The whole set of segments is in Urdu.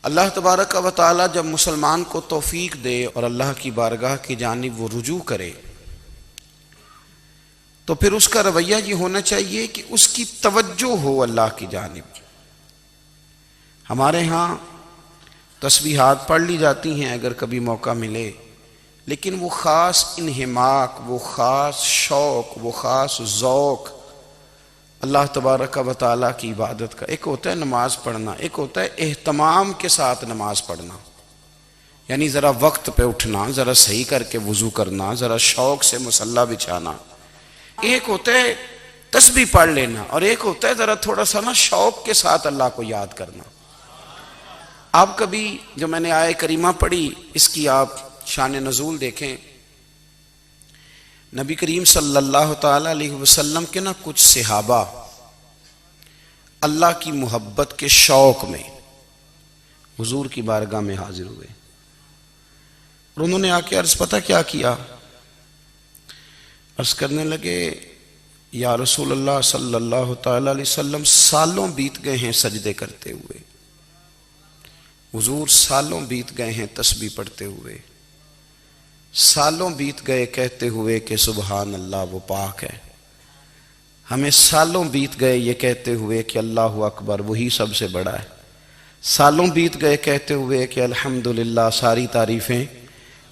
اللہ تبارک و تعالی جب مسلمان کو توفیق دے اور اللہ کی بارگاہ کی جانب وہ رجوع کرے تو پھر اس کا رویہ یہ ہونا چاہیے کہ اس کی توجہ ہو اللہ کی جانب۔ ہمارے ہاں تسبیحات پڑھ لی جاتی ہیں اگر کبھی موقع ملے، لیکن وہ خاص انہماک، وہ خاص شوق، وہ خاص ذوق اللہ تبارک و تعالیٰ کی عبادت کا، ایک ہوتا ہے نماز پڑھنا، ایک ہوتا ہے اہتمام کے ساتھ نماز پڑھنا، یعنی ذرا وقت پہ اٹھنا، ذرا صحیح کر کے وضو کرنا، ذرا شوق سے مصلی بچھانا۔ ایک ہوتا ہے تسبیح پڑھ لینا اور ایک ہوتا ہے ذرا تھوڑا سا شوق کے ساتھ اللہ کو یاد کرنا۔ آپ کبھی جو میں نے آیہ کریمہ پڑھی اس کی آپ شان نزول دیکھیں، نبی کریم صلی اللہ تعالی علیہ وسلم کے کچھ صحابہ اللہ کی محبت کے شوق میں حضور کی بارگاہ میں حاضر ہوئے اور انہوں نے آ کے عرض پتہ کیا کیا، عرض کرنے لگے یا رسول اللہ صلی اللہ تعالی علیہ وسلم سالوں بیت گئے ہیں سجدے کرتے ہوئے، حضور سالوں بیت گئے ہیں تسبیح پڑھتے ہوئے، سالوں بیت گئے کہتے ہوئے کہ سبحان اللہ وہ پاک ہے، ہمیں سالوں بیت گئے یہ کہتے ہوئے کہ اللہ اکبر وہی سب سے بڑا ہے، سالوں بیت گئے کہتے ہوئے کہ الحمدللہ ساری تعریفیں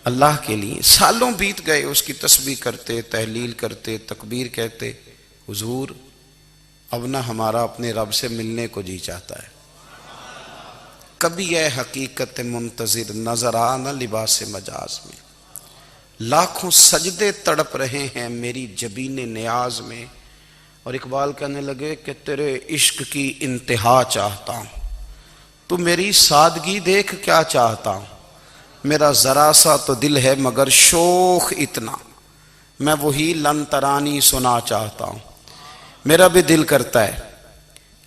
اللہ کے لیے، سالوں بیت گئے اس کی تسبیح کرتے، تحلیل کرتے، تکبیر کہتے۔ حضور اب نہ ہمارا اپنے رب سے ملنے کو جی چاہتا ہے، کبھی اے حقیقت منتظر نظر آ نہ لباس مجاز میں، لاکھوں سجدے تڑپ رہے ہیں میری جبین نیاز میں۔ اور اقبال کہنے لگے کہ تیرے عشق کی انتہا چاہتا ہوں، تو میری سادگی دیکھ کیا چاہتا ہوں، میرا ذرا سا تو دل ہے مگر شوق اتنا، میں وہی لن ترانی سنا چاہتا ہوں۔ میرا بھی دل کرتا ہے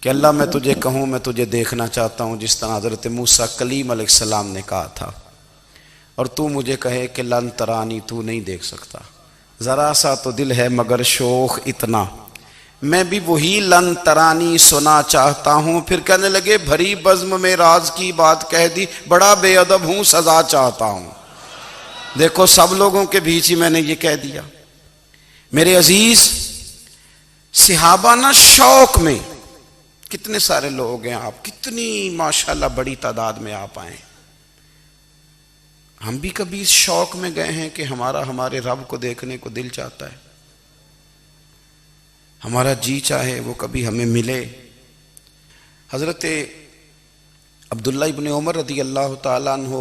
کہ اللہ میں تجھے کہوں میں تجھے دیکھنا چاہتا ہوں، جس طرح حضرت موسیٰ کلیم علیہ السلام نے کہا تھا، اور تو مجھے کہے کہ لن ترانی تو نہیں دیکھ سکتا، ذرا سا تو دل ہے مگر شوق اتنا، میں بھی وہی لن ترانی سنا چاہتا ہوں۔ پھر کہنے لگے بھری بزم میں راز کی بات کہہ دی، بڑا بے ادب ہوں سزا چاہتا ہوں۔ دیکھو سب لوگوں کے بیچ ہی میں نے یہ کہہ دیا۔ میرے عزیز صحابہ شوق میں کتنے سارے لوگ ہیں، آپ کتنی ماشاءاللہ بڑی تعداد میں آپ آئیں، ہم بھی کبھی اس شوق میں گئے ہیں کہ ہمارے رب کو دیکھنے کو دل چاہتا ہے، ہمارا جی چاہے وہ کبھی ہمیں ملے۔ حضرت عبداللہ ابن عمر رضی اللہ تعالیٰ عنہ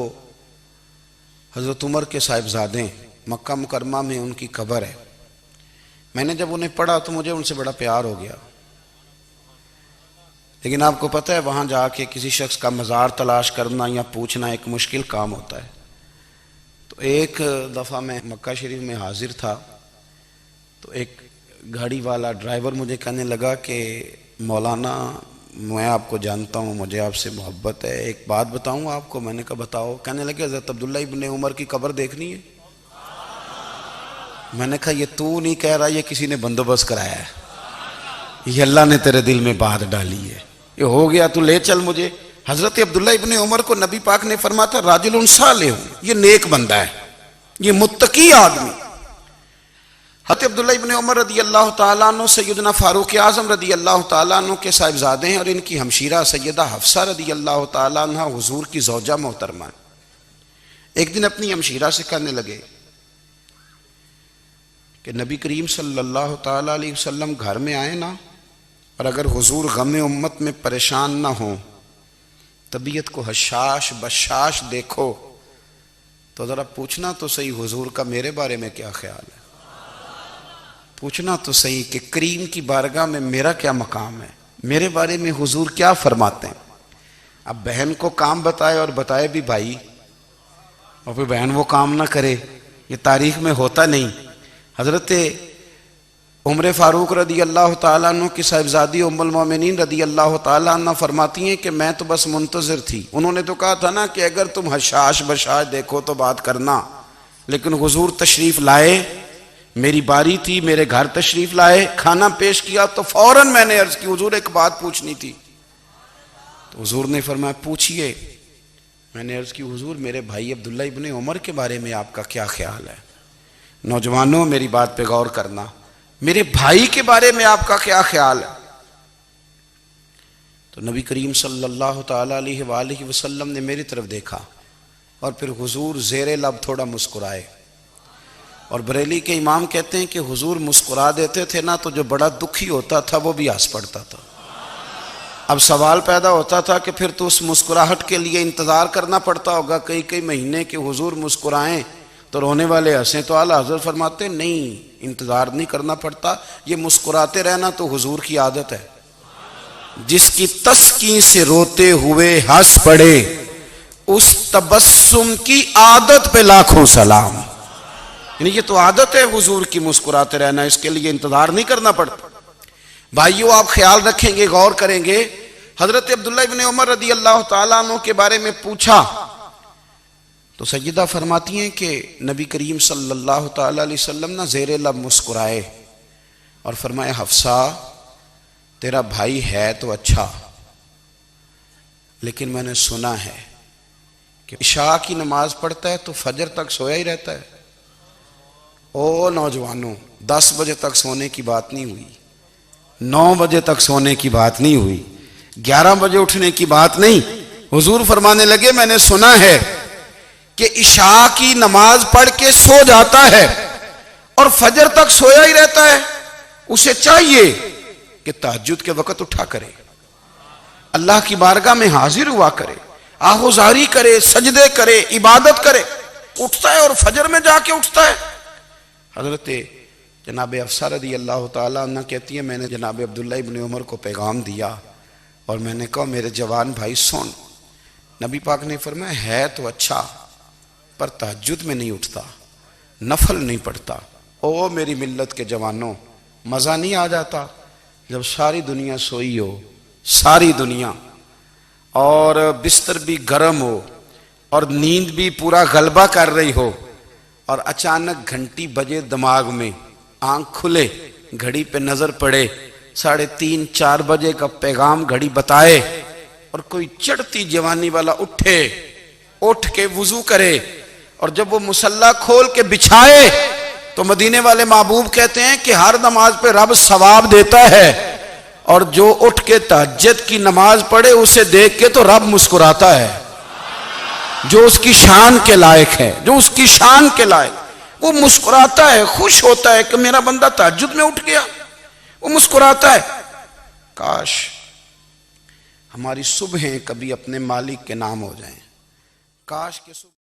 حضرت عمر کے صاحبزادے، مکہ مکرمہ میں ان کی قبر ہے۔ میں نے جب انہیں پڑھا تو مجھے ان سے بڑا پیار ہو گیا، لیکن آپ کو پتہ ہے وہاں جا کے کسی شخص کا مزار تلاش کرنا یا پوچھنا ایک مشکل کام ہوتا ہے۔ تو ایک دفعہ میں مکہ شریف میں حاضر تھا، تو ایک گاڑی والا ڈرائیور مجھے کہنے لگا کہ مولانا میں آپ کو جانتا ہوں، مجھے آپ سے محبت ہے، ایک بات بتاؤں آپ کو۔ میں نے کہا بتاؤ۔ کہنے لگے حضرت عبداللہ ابن عمر کی قبر دیکھنی ہے۔ میں نے کہا یہ تو نہیں کہہ رہا، یہ کسی نے بندوبست کرایا ہے، یہ اللہ نے تیرے دل میں بات ڈالی ہے، یہ ہو گیا تو لے چل مجھے۔ حضرت عبداللہ ابن عمر کو نبی پاک نے فرمایا تھا راجل صالح، یہ نیک بندہ ہے، یہ متقی آدمی۔ حضرت عبداللہ ابن عمر رضی اللہ تعالیٰ عنہ سیدنا فاروق اعظم رضی اللہ تعالیٰ عنہ کے صاحبزادے ہیں، اور ان کی ہمشیرہ سیدہ حفصہ رضی اللہ تعالیٰ عنہ حضور کی زوجہ محترمہ۔ ایک دن اپنی ہمشیرہ سے کہنے لگے کہ نبی کریم صلی اللہ تعالیٰ علیہ وسلم گھر میں آئے نا، اور اگر حضور غم امت میں پریشان نہ ہوں، طبیعت کو حشاش بشاش دیکھو، تو ذرا پوچھنا تو صحیح حضور کا میرے بارے میں کیا خیال ہے، پوچھنا تو صحیح کہ کریم کی بارگاہ میں میرا کیا مقام ہے، میرے بارے میں حضور کیا فرماتے ہیں۔ اب بہن کو کام بتائے اور بتائے بھی بھائی، اور پھر بہن وہ کام نہ کرے، یہ تاریخ میں ہوتا نہیں۔ حضرت عمر فاروق رضی اللہ تعالیٰ عنہ کی صاحبزادی ام المومنین رضی اللہ تعالیٰ عنہ فرماتی ہیں کہ میں تو بس منتظر تھی، انہوں نے تو کہا تھا نا کہ اگر تم حشاش بشاش دیکھو تو بات کرنا، لیکن حضور تشریف لائے، میری باری تھی، میرے گھر تشریف لائے، کھانا پیش کیا تو فوراً میں نے عرض کی حضور ایک بات پوچھنی تھی۔ تو حضور نے فرمایا پوچھئے۔ میں نے عرض کی حضور میرے بھائی عبداللہ ابن عمر کے بارے میں آپ کا کیا خیال ہے؟ نوجوانوں میری بات پہ غور کرنا، میرے بھائی کے بارے میں آپ کا کیا خیال ہے؟ تو نبی کریم صلی اللہ تعالیٰ علیہ وآلہ وسلم نے میری طرف دیکھا اور پھر حضور زیر لب تھوڑا مسکرائے، اور بریلی کے امام کہتے ہیں کہ حضور مسکرا دیتے تھے نا تو جو بڑا دکھی ہوتا تھا وہ بھی ہنس پڑتا تھا۔ اب سوال پیدا ہوتا تھا کہ پھر تو اس مسکراہٹ کے لیے انتظار کرنا پڑتا ہوگا کئی مہینے کہ حضور مسکرائیں تو رونے والے ہنسیں، تو اعلیٰ حضرت فرماتے نہیں، انتظار نہیں کرنا پڑتا، یہ مسکراتے رہنا تو حضور کی عادت ہے۔ جس کی تسکین سے روتے ہوئے ہنس پڑے اس تبسم کی عادت پہ لاکھوں سلام، یعنی یہ تو عادت ہے حضور کی مسکراتے رہنا، اس کے لیے انتظار نہیں کرنا پڑتا۔ بھائیو آپ خیال رکھیں گے، غور کریں گے، حضرت عبداللہ ابن عمر رضی اللہ تعالیٰ عنہ کے بارے میں پوچھا تو سیدہ فرماتی ہیں کہ نبی کریم صلی اللہ تعالیٰ علیہ وسلم نہ زیر لب مسکرائے اور فرمایا حفصہ تیرا بھائی ہے تو اچھا، لیکن میں نے سنا ہے کہ عشاء کی نماز پڑھتا ہے تو فجر تک سویا ہی رہتا ہے۔ او نوجوانوں، 10 بجے تک سونے کی بات نہیں ہوئی، 9 بجے تک سونے کی بات نہیں ہوئی، 11 بجے اٹھنے کی بات نہیں۔ حضور فرمانے لگے میں نے سنا ہے کہ عشاء کی نماز پڑھ کے سو جاتا ہے اور فجر تک سویا ہی رہتا ہے، اسے چاہیے کہ تہجد کے وقت اٹھا کرے، اللہ کی بارگاہ میں حاضر ہوا کرے، آہوزاری کرے، سجدے کرے، عبادت کرے، اٹھتا ہے اور فجر میں جا کے اٹھتا ہے۔ حضرت جناب حفصہ رضی اللہ تعالیٰ عنہ کہتی ہے میں نے جناب عبداللہ ابن عمر کو پیغام دیا اور میں نے کہا میرے جوان بھائی سن، نبی پاک نے فرمایا ہے تو اچھا پر تہجد میں نہیں اٹھتا، نفل نہیں پڑھتا۔ او میری ملت کے جوانوں، مزہ نہیں آ جاتا جب ساری دنیا سوئی ہو، ساری دنیا، اور بستر بھی گرم ہو اور نیند بھی پورا غلبہ کر رہی ہو، اور اچانک گھنٹی بجے دماغ میں، آنکھ کھلے، گھڑی پہ نظر پڑے، 3:30 4 بجے کا پیغام گھڑی بتائے، اور کوئی چڑھتی جوانی والا اٹھ کے وضو کرے، اور جب وہ مصلی کھول کے بچھائے تو مدینے والے محبوب کہتے ہیں کہ ہر نماز پہ رب ثواب دیتا ہے، اور جو اٹھ کے تہجد کی نماز پڑھے اسے دیکھ کے تو رب مسکراتا ہے، جو اس کی شان کے لائق ہے، جو اس کی شان کے لائق، وہ مسکراتا ہے، خوش ہوتا ہے کہ میرا بندہ تہجد میں اٹھ گیا، وہ مسکراتا ہے۔ کاش ہماری صبحیں کبھی اپنے مالک کے نام ہو جائیں، کاش کہ صبح